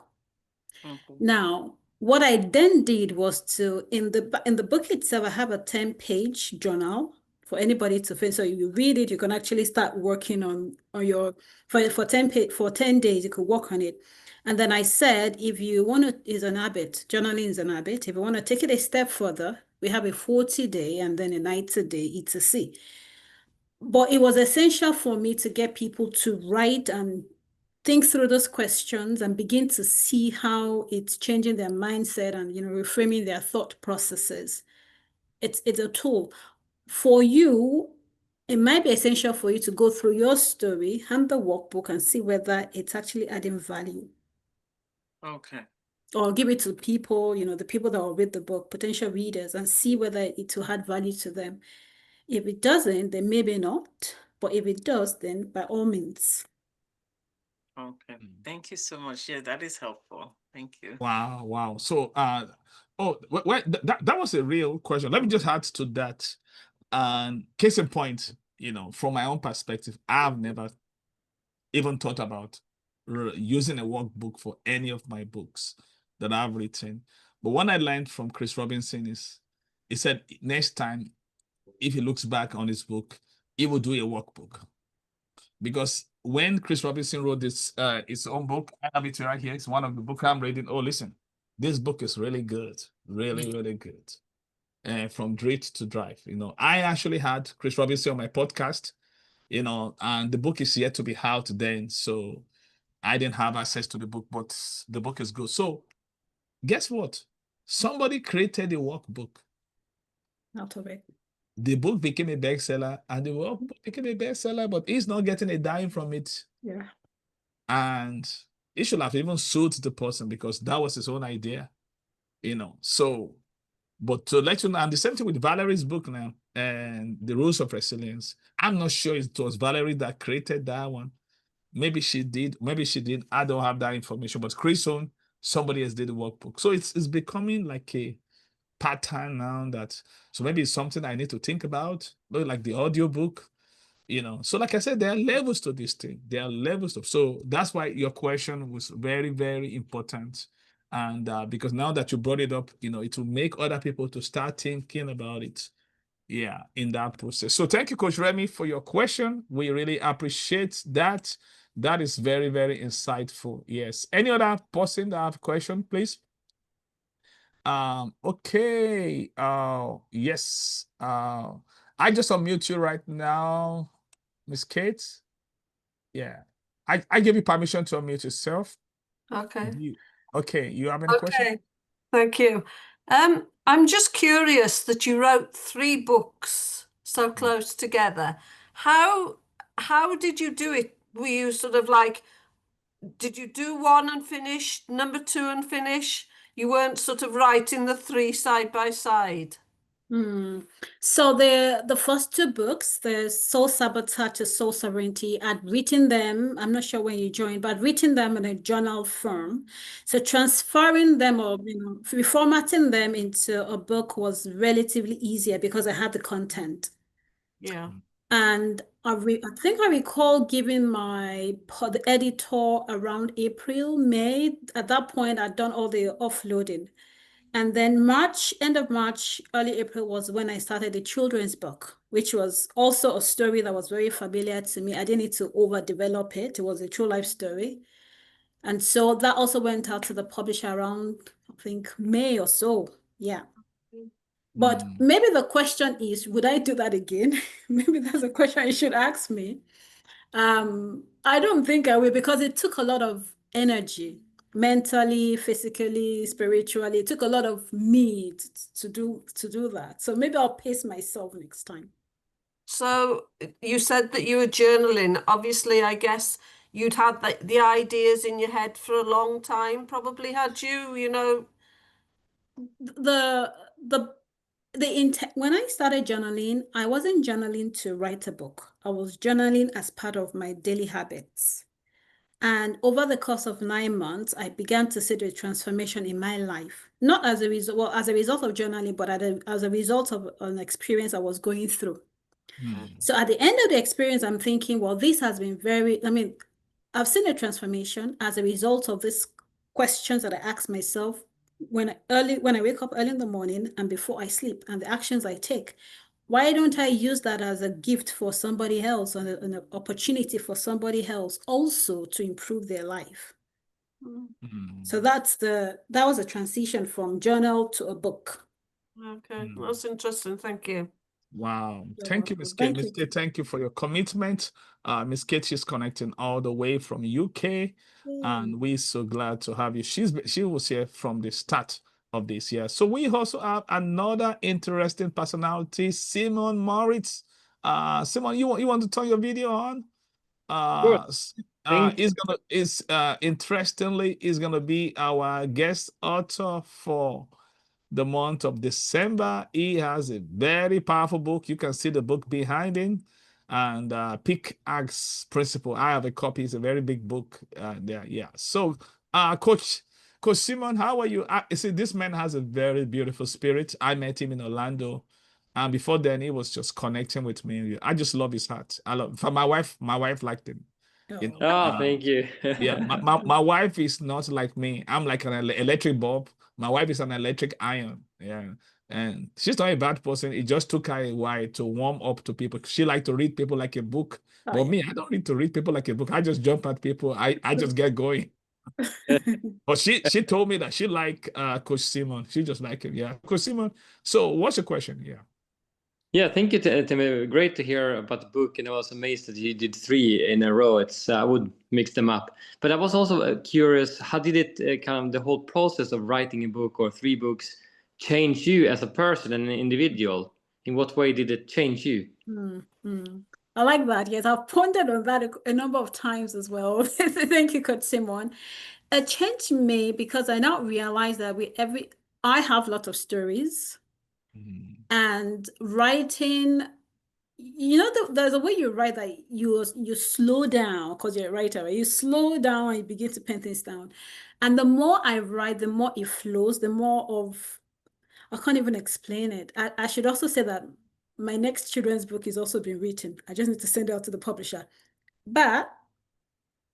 Now, what I then did was in the book itself, I have a 10-page journal for anybody to finish. So you read it, you can actually start working on your for 10 days, you could work on it. And then I said, if you want to, is an habit, journaling is an habit. If you want to take it a step further, we have a 40-day and then a 90-day ETC. But it was essential for me to get people to write and think through those questions and begin to see how it's changing their mindset and reframing their thought processes. It's a tool. For you, it might be essential for you to go through your story and the workbook and see whether it's actually adding value. Okay. Or give it to people, the people that will read the book, potential readers, and see whether it will add value to them. If it doesn't, then maybe not. But if it does, then by all means. Okay. Thank you so much. Yeah, that is helpful. Thank you. Wow, wow. So, that was a real question. Let me just add to that. And case in point, from my own perspective, I've never even thought about using a workbook for any of my books that I've written. But what I learned from Chris Robinson is, he said next time, if he looks back on his book, he will do a workbook. Because when Chris Robinson wrote his own book, I have it right here. It's one of the books I'm reading. Oh, listen, this book is really good, really, really good. From Grit to Drive. I actually had Chris Robinson on my podcast, and the book is yet to be out then. So I didn't have access to the book, but the book is good. So guess what? Somebody created a workbook. Out of it. The book became a bestseller, and the workbook became a bestseller, but he's not getting a dime from it. Yeah. And he should have even sued the person because that was his own idea, So, but to let you know, and the same thing with Valerie's book now, and the Rules of Resilience. I'm not sure it was Valerie that created that one. Maybe she did. Maybe she did. I don't have that information. But Chris own, somebody else did the workbook. So it's becoming like a pattern now so maybe it's something I need to think about, like the audiobook. So like I said, there are levels to this thing. There are levels to, so that's why your question was very, very important. And because now that you brought it up, it will make other people to start thinking about it. Yeah, in that process. So thank you, Coach Remy, for your question. We really appreciate that. That is very, very insightful. Yes. Any other person that have a question, please? Okay. Yes. I just unmute you right now, Miss Kate. Yeah. I give you permission to unmute yourself. Okay. Okay, you have any question? Okay. Thank you. I'm just curious that you wrote 3 books so close together. How did you do it? Were you sort of like, did you do 1 and finish, number 2 and finish? You weren't sort of writing the 3 side by side. So the first 2 books, the Soul Sabotage to Soul Sovereignty, I'd written them, I'm not sure when you joined, but I'd written them in a journal form. So transferring them or reformatting them into a book was relatively easier because I had the content. Yeah. And I think I recall giving the editor around April, May. At that point, I'd done all the offloading. And then end of March, early April was when I started the children's book, which was also a story that was very familiar to me. I didn't need to overdevelop it. It was a true life story. And so that also went out to the publisher around, I think, May or so. Yeah. But maybe the question is, would I do that again? Maybe that's a question you should ask me. I don't think I will because it took a lot of energy, mentally, physically, spiritually. It took a lot of me to do that. So maybe I'll pace myself next time. So you said that you were journaling. Obviously, I guess you'd had the ideas in your head for a long time, probably had you. When I started journaling, I wasn't journaling to write a book. I was journaling as part of my daily habits. And over the course of 9 months, I began to see the transformation in my life, not as a result, well, as a result of journaling, but as a result of an experience I was going through. So at the end of the experience, I'm thinking, well, this has been I've seen a transformation as a result of these questions that I ask myself when I wake up early in the morning and before I sleep, and the actions I take. Why don't I use that as a gift for somebody else and an opportunity for somebody else also to improve their life? So that was a transition from journal to a book. Okay, that's interesting. Thank you. Wow. You're Thank you, welcome. Miss Kate. Thank Miss you. Kate, thank you for your commitment. Miss Kate is connecting all the way from UK, and we're so glad to have you. She was here from the start of this year. So we also have another interesting personality, Simon Moritz. Simon, you want to turn your video on? Interestingly, is gonna be our guest author for the month of December. He has a very powerful book. You can see the book behind him, and Pickaxe Principle. I have a copy. It's a very big book there. Yeah. So, Coach Simon, how are you? You see, this man has a very beautiful spirit. I met him in Orlando, and before then, he was just connecting with me. I just love his heart. I love. For my wife liked him. Thank you. Yeah, my wife is not like me. I'm like an electric bulb. My wife is an electric iron. Yeah. And she's not a bad person. It just took her a while to warm up to people. She like to read people like a book. But me, I don't need to read people like a book. I just jump at people. I just get going. But she told me that she like Coach Simon. She just like him. Yeah. Coach Simon. So what's your question? Yeah. Yeah, thank you, Temi. Great to hear about the book, and I was amazed that you did 3 in a row. I would mix them up, but I was also curious, how did it kind of the whole process of writing a book or 3 books change you as a person and an individual? In what way did it change you? I like that. Yes, I've pondered on that a number of times as well. Thank you, Coach Simon. It changed me because I now realize that I have a lot of stories. And writing, there's a way you write that you slow down because you're a writer, right? You slow down and you begin to pen things down. And the more I write, the more it flows, I can't even explain it. I should also say that my next children's book is also being written. I just need to send it out to the publisher. But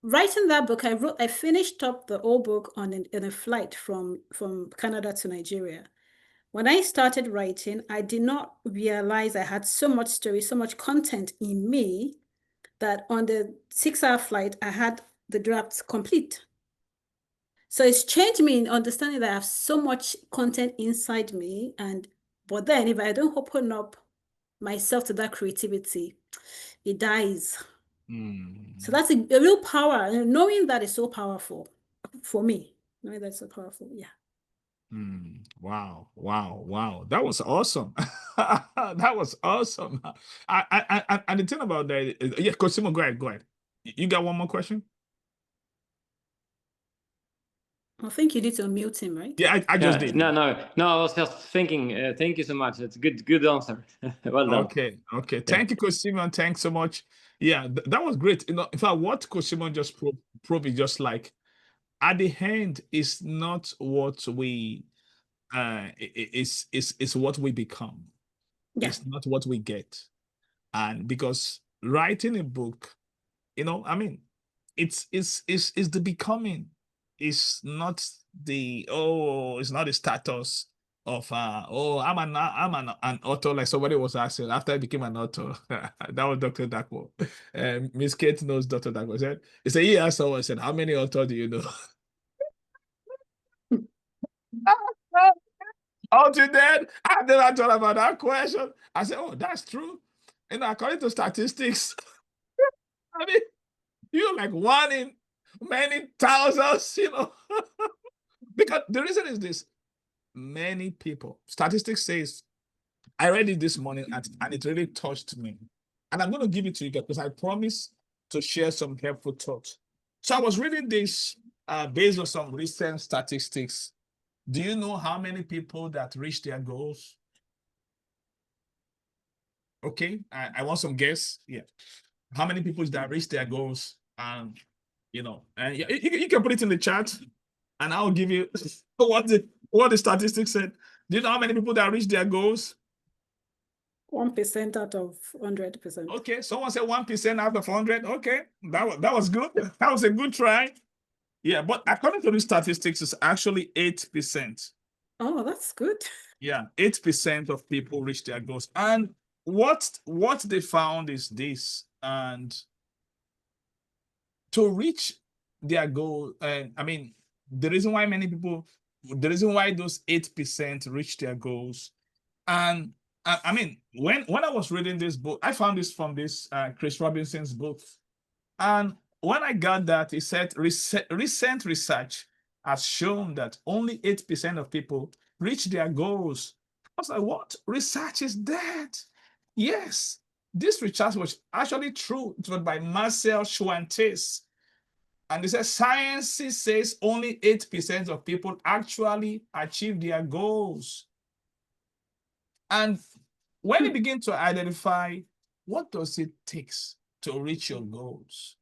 writing that book, I finished up the whole book in a flight from Canada to Nigeria. When I started writing, I did not realize I had so much story, so much content in me, that on the 6-hour flight, I had the drafts complete. So it's changed me in understanding that I have so much content inside me. But then if I don't open up myself to that creativity, it dies. So that's a real power. And knowing that is so powerful for me. Knowing that's so powerful. Yeah. Wow. That was awesome. That was awesome. And the thing about that is, yeah, Coach Simon, go ahead. You got one more question? I think you need to unmute him, right? Yeah, I just did. No. I was just thinking. Thank you so much. It's good answer. Well done. Okay. Thank you, Coach Simon. Thanks so much. Yeah, that was great. You know, in fact, what Coach Simon just proved is just like, at the end, is not what we is what we become. Yeah. It's not what we get. And because writing a book, you know, I mean, it's the becoming. It's not it's not the status of I'm an author, like somebody was asking after I became an author. That was Dr. Dakwo. Miss Kate knows Dr. Dakwo. He said he asked someone, said, how many authors do you know? Until then, I never thought about that question. I said, oh, that's true. And according to statistics, I mean, you're like one in many thousands, you know. Because the reason is this: many people, statistics says, I read it this morning and it really touched me. And I'm going to give it to you guys because I promise to share some helpful thoughts. So I was reading this based on some recent statistics. Do you know how many people that reach their goals? Okay, I want some guess. Yeah. How many people that reach their goals? You know, and you can put it in the chat and I'll give you what the statistics said. Do you know how many people that reach their goals? 1% out of 100%. Okay, someone said 1% out of 100. Okay, that was good. That was a good try. Yeah, but according to the statistics, it's actually 8%. Oh, that's good. Yeah, 8% of people reach their goals. And what they found is this, and to reach their goal, I mean, the reason why those 8% reach their goals, and I mean, when I was reading this book, I found this from this Chris Robinson's book, and when I got that, he said recent research has shown that only 8% of people reach their goals. I was like, what? Research is dead. Yes, this research was actually true. It was by Marcel Schwantes. And it says science says only 8% of people actually achieve their goals. And when you begin to identify what does it take to reach your goals,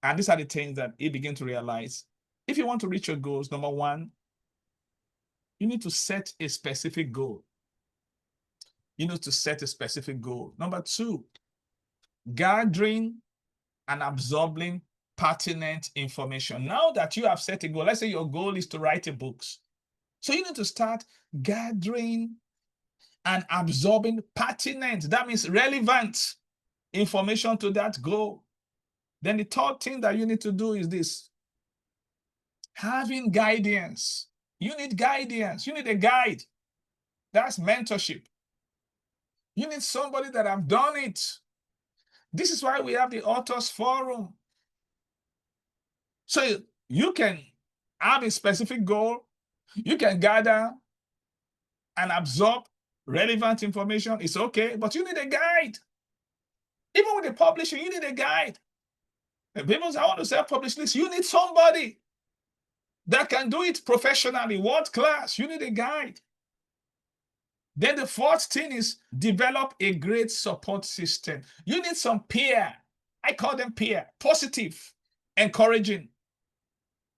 and these are the things that you begin to realize. If you want to reach your goals, number one, you need to set a specific goal. You need to set a specific goal. Number two, gathering and absorbing pertinent information. Now that you have set a goal, let's say your goal is to write a book. So you need to start gathering and absorbing pertinent, that means relevant information to that goal. Then the third thing that you need to do is this: having guidance. You need guidance. You need a guide. That's mentorship. You need somebody that have done it. This is why we have the Authors Forum. So you can have a specific goal. You can gather and absorb relevant information. It's okay, but you need a guide. Even with the publishing, you need a guide. People say, I want to self-publish this. You need somebody that can do it professionally, world class. You need a guide. Then the fourth thing is develop a great support system. You need some peer. I call them peer. Positive, encouraging,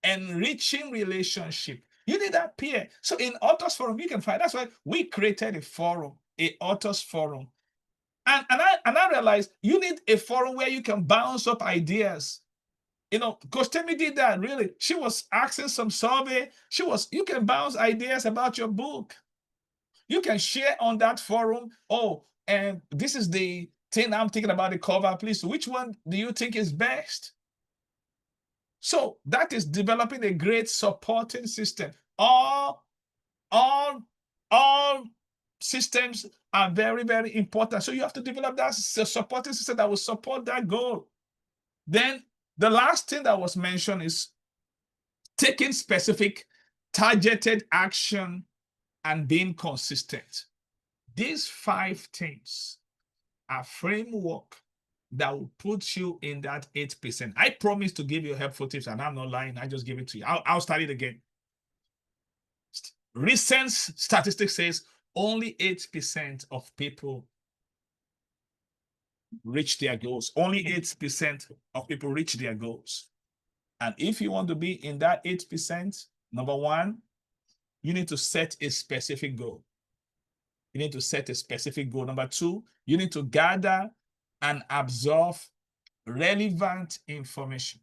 enriching relationship. You need that peer. So in Authors Forum, you can find, that's why we created a forum, a Authors Forum. And I realized you need a forum where you can bounce up ideas. You know, Coach Temi did that, really. She was asking some survey. You can bounce ideas about your book. You can share on that forum. Oh, and this is the thing I'm thinking about the cover, please. Which one do you think is best? So that is developing a great supporting system. All systems are very, very important. So you have to develop that supporting system that will support that goal. Then the last thing that was mentioned is taking specific targeted action and being consistent. These 5 things are framework that will put you in that 8%. I promise to give you helpful tips, and I'm not lying. I just give it to you. I'll start it again. Recent statistics says only 8% of people reach their goals. Only 8% of people reach their goals. And if you want to be in that 8%, number one, you need to set a specific goal. You need to set a specific goal. Number two, you need to gather and absorb relevant information.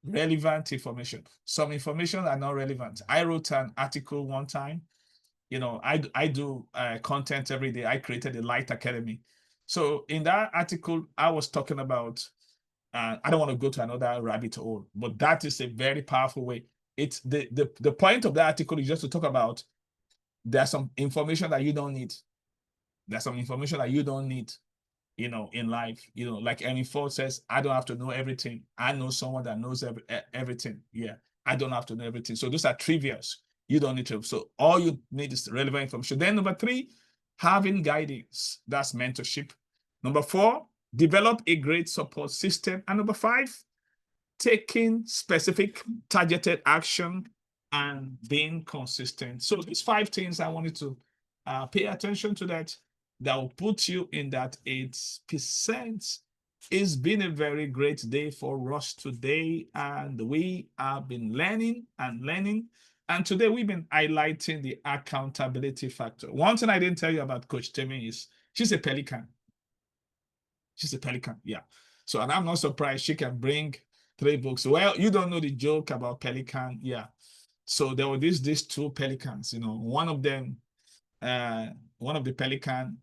Relevant information. Some information are not relevant. I wrote an article one time. You know, I do content every day. I created a Light Academy. So in that article, I was talking about, I don't want to go to another rabbit hole, but that is a very powerful way. It's the point of the article is just to talk about there's some information that you don't need. There's some information that you don't need, you know, in life. You know, like Henry Ford says, I don't have to know everything. I know someone that knows everything. Yeah, I don't have to know everything. So those are trivials. You don't need to. So all you need is relevant information. Then number 3, having guidance. That's mentorship. Number 4, develop a great support system. And number 5, taking specific targeted action and being consistent. So these 5 things I wanted to pay attention to that will put you in that 8%. It's been a very great day for us today, and we have been learning and learning. And today we've been highlighting the accountability factor. One thing I didn't tell you about Coach Temi is she's a pelican. She's a pelican, yeah. So, and I'm not surprised she can bring 3 books. Well, you don't know the joke about pelican, yeah. So there were these 2 pelicans, you know, one of them, one of the pelican,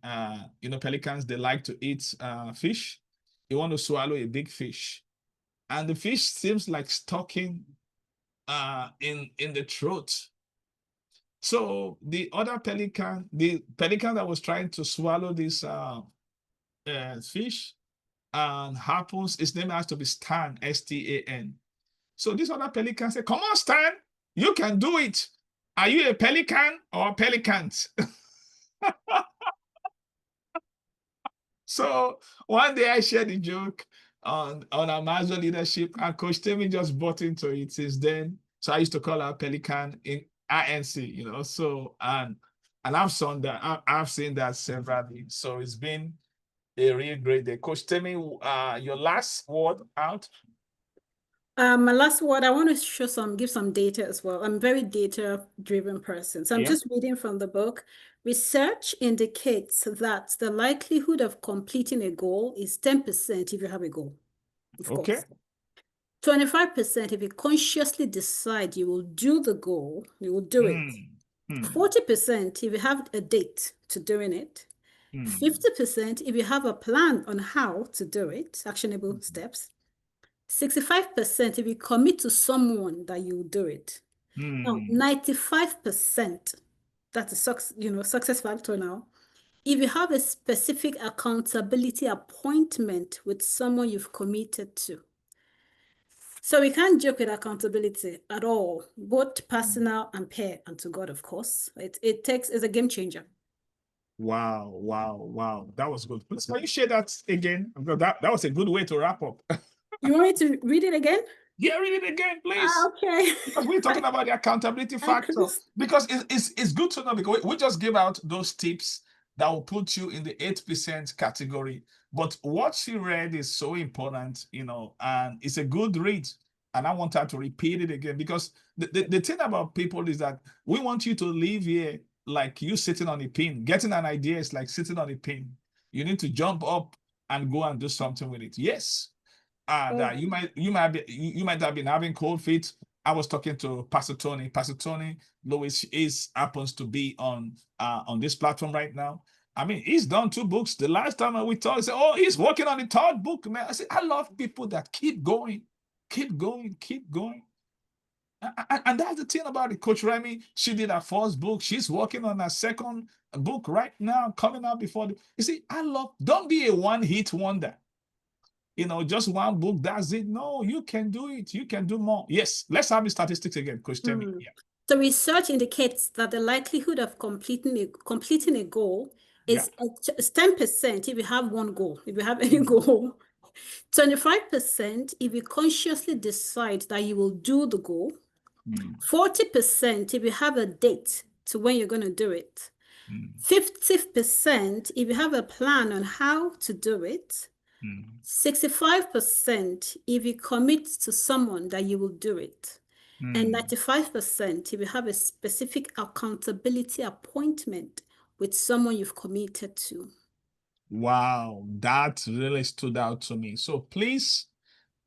you know, pelicans, they like to eat fish. They want to swallow a big fish. And the fish seems like stuck in the throat. So the other pelican, the pelican that was trying to swallow this fish, and happens, his name has to be Stan, S-T-A-N. So this other pelican said, come on, Stan, you can do it. Are you a pelican or pelicans? So one day I shared the joke on our Maxwell leadership, and Coach Temi just bought into it since then. So I used to call her Pelican in INC, you know. So and I've seen that severally. So it's been a real great day. Coach Temi, your last word out. My last word, I want to give some data as well. I'm a very data-driven person. So I'm just reading from the book. Research indicates that the likelihood of completing a goal is 10% if you have a goal, of course. 25% if you consciously decide you will do the goal, you will do it. 40% if you have a date to doing it. 50% if you have a plan on how to do it, actionable steps. 65% if you commit to someone that you will do it. Now, 95%, that's a success factor now. If you have a specific accountability appointment with someone you've committed to. So we can't joke with accountability at all, both personal and peer, and to God, of course. It's a game changer. Wow. That was good. Please, can you share that again? Because that was a good way to wrap up. You want me to read it again? Yeah, read it again, please. Okay. Because we're talking about the accountability factor. Because it's good to know, because we just gave out those tips that will put you in the 8% category. But what she read is so important, you know, and it's a good read. And I want her to repeat it again, because the thing about people is that we want you to live here like you sitting on a pin. Getting an idea is like sitting on a pin. You need to jump up and go and do something with it. Yes. And you might have been having cold feet. I was talking to Pastor Tony. Pastor Tony Lewis happens to be on this platform right now. I mean, he's done 2 books. The last time we talked, he said, "Oh, he's working on the 3rd book, man." I said, I love people that keep going, keep going, keep going. And that's the thing about it. Coach Remy, she did her 1st book. She's working on her 2nd book right now, coming out before you see, don't be a one-hit wonder. You know, just 1 book, that's it. No, you can do it. You can do more. Yes, let's have the statistics again, Coach Temi. Yeah. The research indicates that the likelihood of completing a goal is 10% if you have 1 goal, if you have any goal. 25% if you consciously decide that you will do the goal. 40% if you have a date to when you're going to do it. 50% if you have a plan on how to do it. 65% if you commit to someone that you will do it. And 95% if you have a specific accountability appointment with someone you've committed to. Wow, that really stood out to me. So please,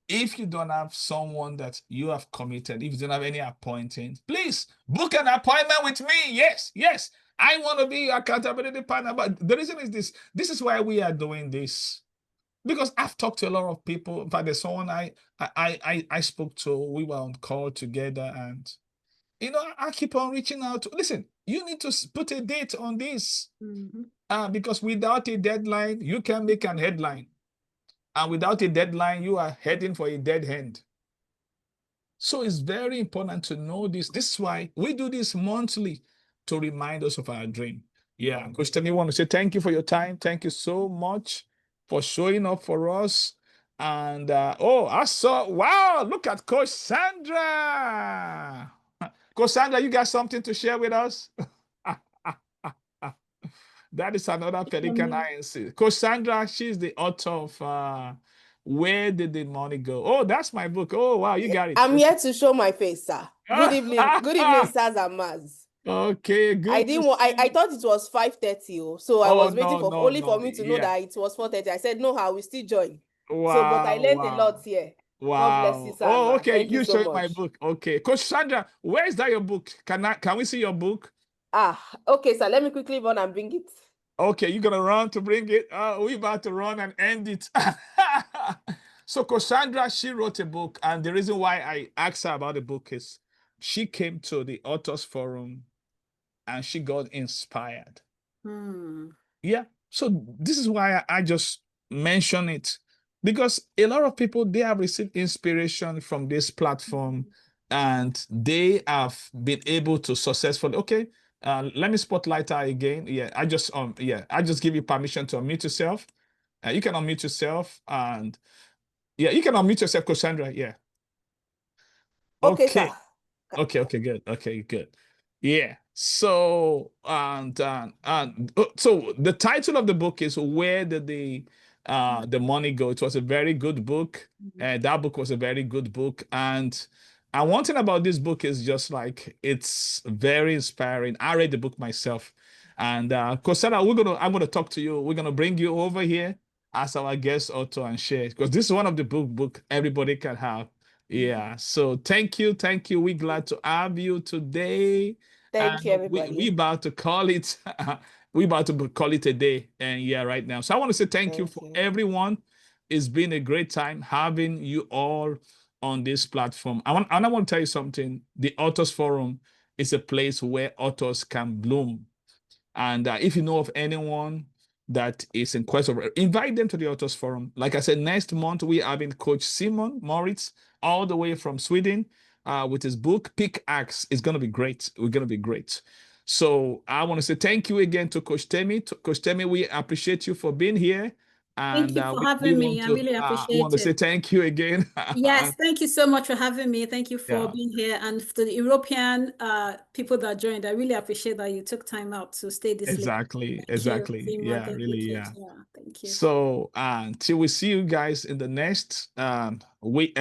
if you don't have someone that you have committed, if you don't have any appointment, please book an appointment with me. Yes, yes. I want to be your accountability partner. But the reason is this is why we are doing this. Because I've talked to a lot of people. In fact, there's someone I spoke to. We were on call together, and you know, I keep on reaching out. Listen, you need to put a date on this. Because without a deadline, you can make an headline. And without a deadline, you are heading for a dead end. So it's very important to know this. This is why we do this monthly to remind us of our dream. Yeah, Coach Temi, want to say thank you for your time. Thank you so much for showing up for us. And wow, look at Coach Sandra. Coach Sandra, you got something to share with us? That is another Pelican INC. Coach Sandra, she's the author of Where Did the Money Go? Oh, that's my book. Oh, wow, you got it. I'm here to show my face, sir. Good evening. Good evening, sirs and mas. Okay, good. I thought it was 5:30, so I was waiting for me to know that it was 4:30. I said, no, I will still join. Wow. But I learned a lot here. Wow. God bless you, sir. Oh, okay. Thank you so showed much. My book. Okay. Coach Sandra, where is that your book? Can we see your book? Okay, sir. Let me quickly run and bring it. Okay, you're gonna run to bring it. We're about to run and end it. So Coach Sandra, she wrote a book, and the reason why I asked her about the book is she came to the Authors Forum and she got inspired. Yeah. So this is why I just mention it, because a lot of people, they have received inspiration from this platform and they have been able to successfully, okay, let me spotlight her again. Yeah, I just give you permission to unmute yourself. You can unmute yourself, and yeah, you can unmute yourself, Coach Sandra. Yeah. Okay, sir. Okay, good. Okay, good. Yeah. So so the title of the book is Where Did the Money Go? It was a very good book. That book was a very good book. And one thing about this book is just like, it's very inspiring. I read the book myself. And Coach Sandra, I'm gonna talk to you. We're gonna bring you over here as our guest author and share, because this is one of the book everybody can have. Yeah. So thank you. We're glad to have you today. Thank you, everybody. We about to call it. We about to call it a day. And yeah, right now. So I want to say thank you for everyone. It's been a great time having you all on this platform. I want to tell you something. The Authors Forum is a place where authors can bloom. And if you know of anyone that is in quest of, invite them to the Authors Forum. Like I said, next month we are having Coach Simon Moritz all the way from Sweden with his book Pickaxe. It's going to be great. We're going to be great. So I want to say thank you again to Coach Temi. Coach Temi, we appreciate you for being here. And thank you for having me. I really appreciate it. I want to say thank you again. Yes, thank you so much for having me. Thank you for being here. And to the European people that joined, I really appreciate that you took time out to stay this late. Exactly. Yeah, really, yeah. Thank you. So until we see you guys in the next week.